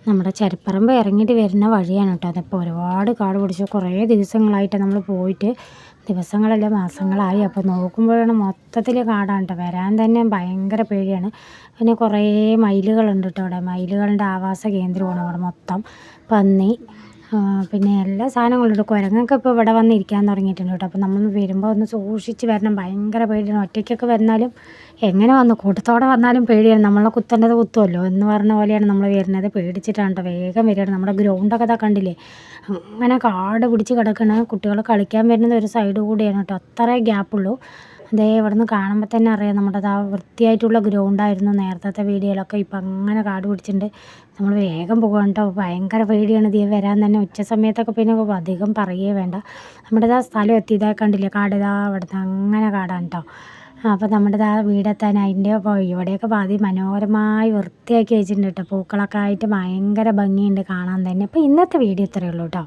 നമ്മുടെ ചരിപ്പറമ്പ് ഇറങ്ങിയിട്ട് വരുന്ന വഴിയാണ് കേട്ടോ. അതിപ്പോൾ ഒരുപാട് കാട് പിടിച്ചു. കുറേ ദിവസങ്ങളായിട്ട് നമ്മൾ പോയിട്ട്, ദിവസങ്ങളല്ല മാസങ്ങളായി. അപ്പോൾ നോക്കുമ്പോഴാണ് മൊത്തത്തിൽ കാടാണ് കേട്ടോ. വരാൻ തന്നെ ഭയങ്കര പേടിയാണ്. പിന്നെ കുറേ മയിലുകളുണ്ട് കേട്ടോ അവിടെ. മയിലുകളുടെ ആവാസ കേന്ദ്രമാണ് അവിടെ മൊത്തം. പന്നി, പിന്നെ എല്ലാ സാധനങ്ങളുണ്ട്. കുരങ്ങൊക്കെ ഇപ്പോൾ ഇവിടെ വന്ന് ഇരിക്കാൻ തുടങ്ങിയിട്ടുണ്ട് കേട്ടോ. അപ്പോൾ നമ്മൾ വരുമ്പോൾ ഒന്ന് സൂക്ഷിച്ച് വരണം. ഭയങ്കര പേടിയാണ്. ഒറ്റയ്ക്കൊക്കെ വന്നാലും എങ്ങനെ വന്നു കൂട്ടത്തോടെ വന്നാലും പേടിയാണ്. നമ്മളെ കുത്തേണ്ടത് കുത്തുമല്ലോ എന്ന് പറഞ്ഞ പോലെയാണ് നമ്മൾ വരുന്നത്. പേടിച്ചിട്ടാണ് കേട്ടോ വേഗം വരികയാണ്. നമ്മുടെ ഗ്രൗണ്ടൊക്കെ ഇതാ കണ്ടില്ലേ, അങ്ങനെ കാട് പിടിച്ച് കിടക്കണ. കുട്ടികൾ കളിക്കാൻ വരുന്നത് ഒരു സൈഡ് കൂടിയാണ് കേട്ടോ. അത്രേ ഗ്യാപ്പുള്ളൂ. അതേ ഇവിടെ നിന്ന് കാണുമ്പോൾ തന്നെ അറിയാം നമ്മുടെ ആ വൃത്തിയായിട്ടുള്ള ഗ്രൗണ്ടായിരുന്നു നേരത്തെ വീഡിയോയിലൊക്കെ. ഇപ്പം അങ്ങനെ കാട് പിടിച്ചിട്ടുണ്ട്. നമ്മൾ വേഗം പോകാൻ കേട്ടോ. ഭയങ്കര പേടിയാണ് ഇതിൽ വരാൻ തന്നെ. ഉച്ച സമയത്തൊക്കെ പിന്നെ അധികം പറയേ വേണ്ട. നമ്മുടെ ആ സ്ഥലം എത്തി. ഇതാ കണ്ടില്ലേ കാട്, ഇതാ അവിടുന്ന് അങ്ങനെ കാടാണ് കേട്ടോ. അപ്പോൾ നമ്മുടെ ആ വീടെത്താൻ അതിൻ്റെ ഇവിടെയൊക്കെ മനോഹരമായി വൃത്തിയാക്കി വെച്ചിട്ടുണ്ട് കേട്ടോ. പൂക്കളൊക്കെ ആയിട്ട് ഭയങ്കര ഭംഗിയുണ്ട് കാണാൻ തന്നെ. അപ്പോൾ ഇന്നത്തെ വീഡിയോ ഇത്രയേ ഉള്ളൂ കേട്ടോ.